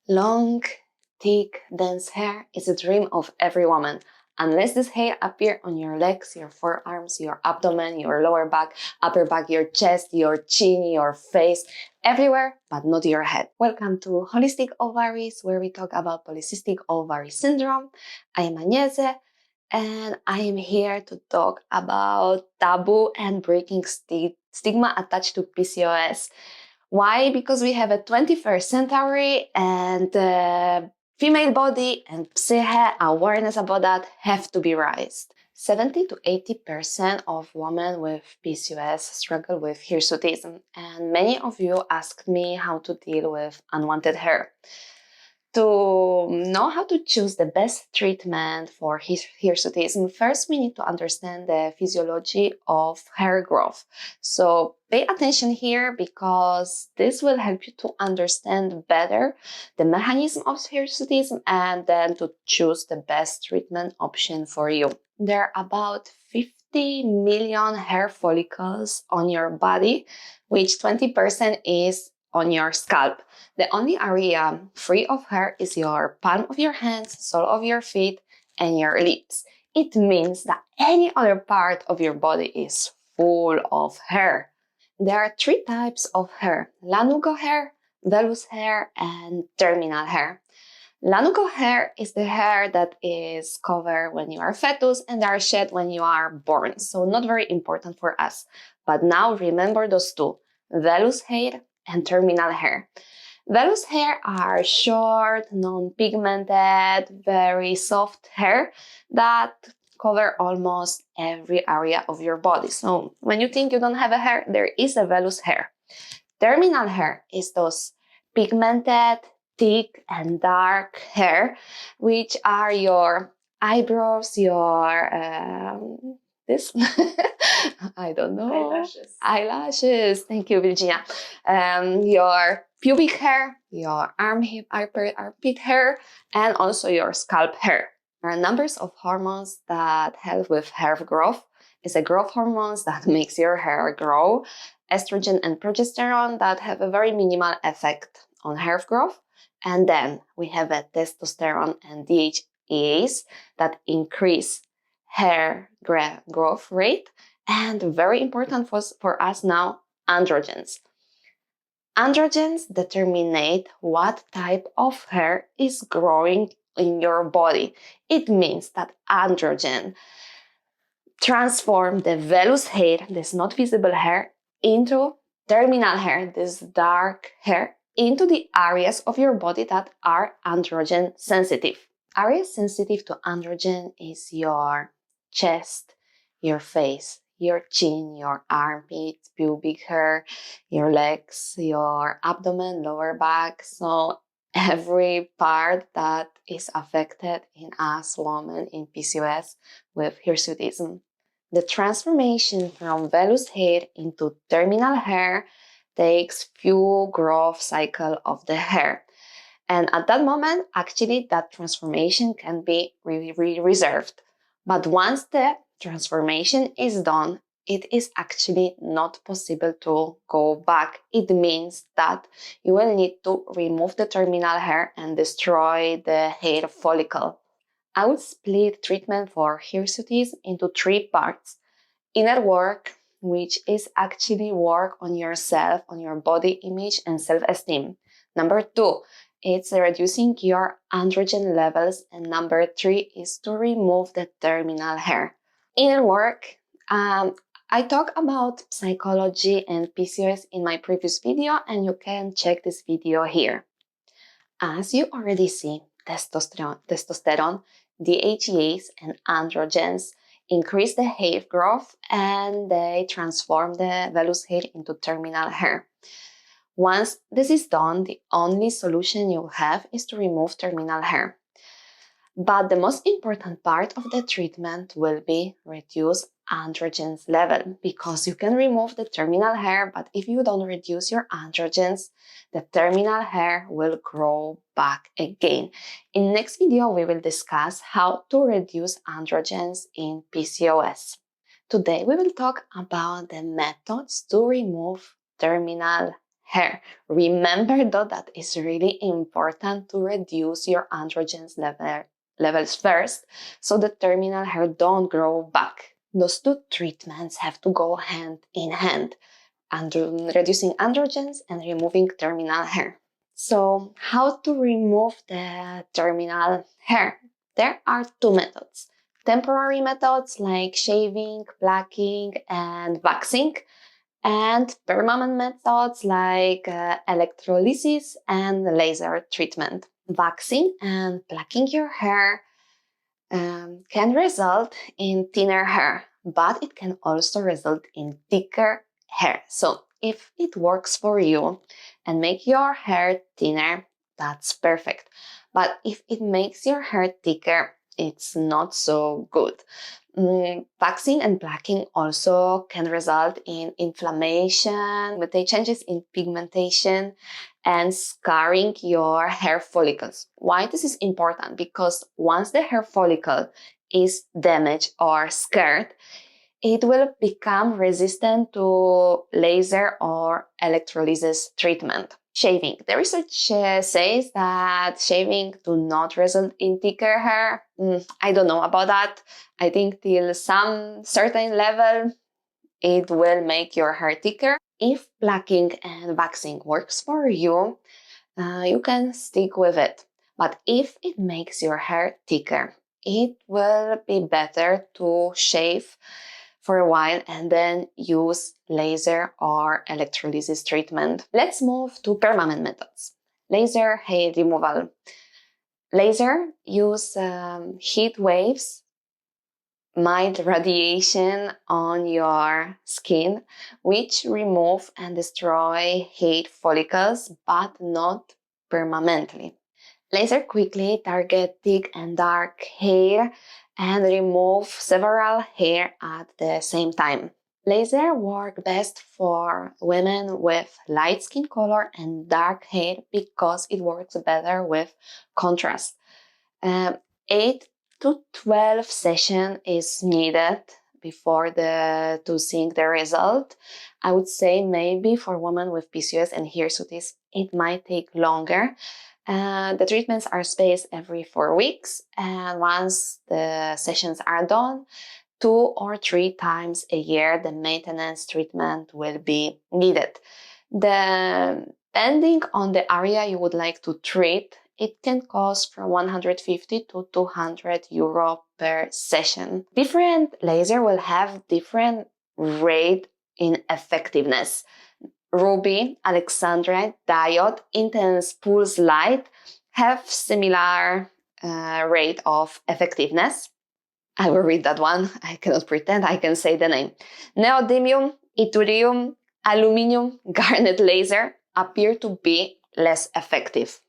Long, thick, dense hair is a dream of every woman. Unless this hair appears on your legs, your forearms, your abdomen, your lower back, upper back, your chest, your chin, your face, everywhere, but not your head. Welcome to Holistic Ovaries, where we talk about polycystic ovary syndrome. I am Agnese, and I am here to talk about taboo and breaking stigma attached to PCOS. Why? Because we have a 21st century and the female body and psyche awareness about that have to be raised. 70 to 80% of women with PCOS struggle with hirsutism, and many of you asked me how to deal with unwanted hair. To know how to choose the best treatment for hirsutism, first we need to understand the physiology of hair growth. So pay attention here because this will help you to understand better the mechanism of hirsutism and then to choose the best treatment option for you. There are about 50 million hair follicles on your body, which 20% is on your scalp. The only area free of hair is your palm of your hands, sole of your feet, and your lips. It means that any other part of your body is full of hair. There are three types of hair: lanugo hair, vellus hair, and terminal hair. Lanugo hair is the hair that is covered when you are a fetus and are shed when you are born, so not very important for us. But now remember those two: vellus hair and terminal hair. Vellus hair are short, non-pigmented, very soft hair that cover almost every area of your body. So when you think you don't have a hair, there is a vellus hair. Terminal hair is those pigmented, thick and dark hair, which are your eyebrows, your this I don't know. Eyelashes. Thank you, Virginia. Your pubic hair, your armpit hair, and also your scalp hair. There are numbers of hormones that help with hair growth. It's a growth hormones that makes your hair grow. Estrogen and progesterone that have a very minimal effect on hair growth. And then we have a testosterone and DHEAs that increase hair growth rate. And very important for us now, androgens. Androgens determine what type of hair is growing in your body. It means that androgen transform the vellus hair, this not visible hair, into terminal hair, this dark hair, into the areas of your body that are androgen sensitive. Areas sensitive to androgen is your chest, your face, your chin, your armpits, pubic hair, your legs, your abdomen, lower back. So every part that is affected in us women in PCOS with hirsutism. The transformation from vellus hair into terminal hair takes few growth cycle of the hair. And at that moment, actually, that transformation can be really reserved. But once the transformation is done, it is actually not possible to go back. It means that you will need to remove the terminal hair and destroy the hair follicle. I would split treatment for hirsutism into three parts. Inner work, which is actually work on yourself, on your body image and self-esteem. Number 2, it's reducing your androgen levels. And number 3 is to remove the terminal hair. Inner work, I talk about psychology and PCOS in my previous video, and you can check this video here. As you already see, testosterone, DHEAs, and androgens increase the hair growth and they transform the vellus hair into terminal hair. Once this is done, the only solution you have is to remove terminal hair. But the most important part of the treatment will be reduce androgens level, because you can remove the terminal hair, but if you don't reduce your androgens, the terminal hair will grow back again. In next video, we will discuss how to reduce androgens in PCOS. Today, we will talk about the methods to remove terminal hair. Remember though that it's really important to reduce your androgens levels first so the terminal hair don't grow back. Those two treatments have to go hand in hand, reducing androgens and removing terminal hair. So how to remove the terminal hair? There are two methods. Temporary methods like shaving, plucking, and waxing, and permanent methods like electrolysis and laser treatment. Waxing and plucking your hair can result in thinner hair, but it can also result in thicker hair. So if it works for you and make your hair thinner, that's perfect. But if it makes your hair thicker, it's not so good. Waxing and plucking also can result in inflammation, with the changes in pigmentation, and scarring your hair follicles. Why this is important? Because once the hair follicle is damaged or scarred, it will become resistant to laser or electrolysis treatment. Shaving. The research says that shaving do not result in thicker hair. I don't know about that. I think till some certain level, it will make your hair thicker. If plucking and waxing works for you, you can stick with it. But if it makes your hair thicker, it will be better to shave for a while and then use laser or electrolysis treatment. Let's move to permanent methods. Laser hair removal. Laser use heat waves, mild radiation on your skin, which remove and destroy hair follicles, but not permanently. Laser quickly target thick and dark hair and remove several hair at the same time. Laser work best for women with light skin color and dark hair because it works better with contrast. 8 to 12 session is needed before to see the result. I would say maybe for women with PCOS and Hirsutism, it might take longer. The treatments are spaced every 4 weeks, and once the sessions are done, 2 or 3 times a year, the maintenance treatment will be needed. Depending on the area you would like to treat, it can cost from 150 to 200 euro per session. Different laser will have different rate in effectiveness. Ruby, Alexandrite, Diode, Intense Pulse Light have similar rate of effectiveness. I will read that one. I cannot pretend I can say the name. Neodymium, Yttrium, Aluminium, Garnet laser appear to be less effective.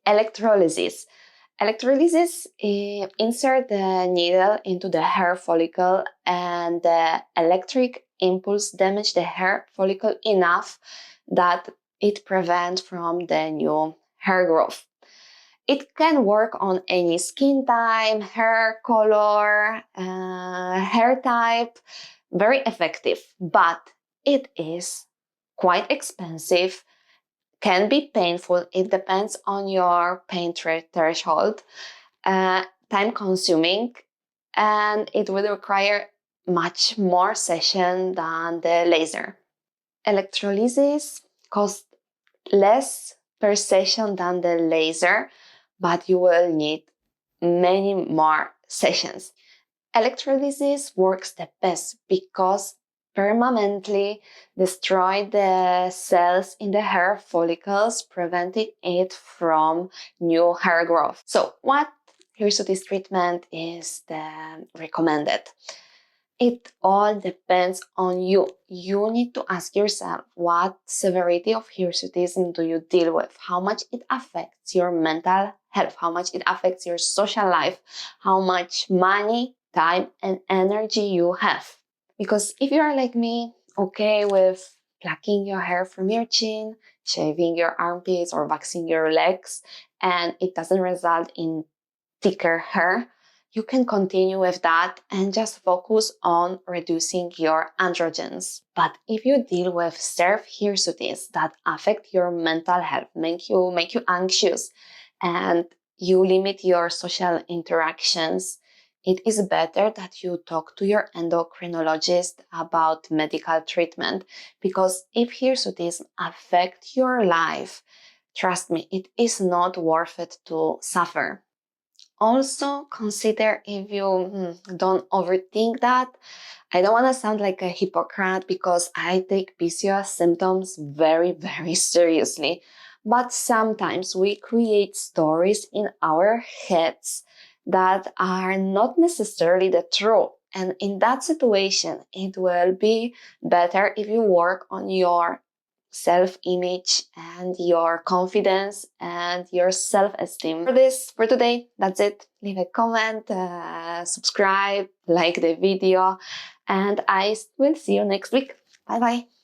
Electrolysis. Electrolysis insert the needle into the hair follicle, and the electric impulse damage the hair follicle enough that it prevents from the new hair growth. It can work on any skin type, hair color, hair type, very effective, but it is quite expensive, can be painful. It depends on your pain threshold, time consuming, and it will require much more session than the laser. Electrolysis costs less per session than the laser, but you will need many more sessions. Electrolysis works the best because permanently destroy the cells in the hair follicles, preventing it from new hair growth. So what Hirsutism treatment is the recommended? It all depends on you. You need to ask yourself, what severity of hirsutism do you deal with? How much it affects your mental health? How much it affects your social life? How much money, time, and energy you have? Because if you are like me, okay with plucking your hair from your chin, shaving your armpits, or waxing your legs, and it doesn't result in thicker hair, you can continue with that and just focus on reducing your androgens. But if you deal with self-hirsutism that affect your mental health, make you anxious, and you limit your social interactions, it is better that you talk to your endocrinologist about medical treatment, because if hirsutism affects your life, trust me, it is not worth it to suffer. Also, consider if you don't overthink that. I don't want to sound like a hypocrite because I take PCOS symptoms very, very seriously. But sometimes we create stories in our heads that are not necessarily the truth. And in that situation, it will be better if you work on your self-image and your confidence and your self-esteem. For today, that's it. Leave a comment, subscribe, like the video, and I will see you next week. Bye bye.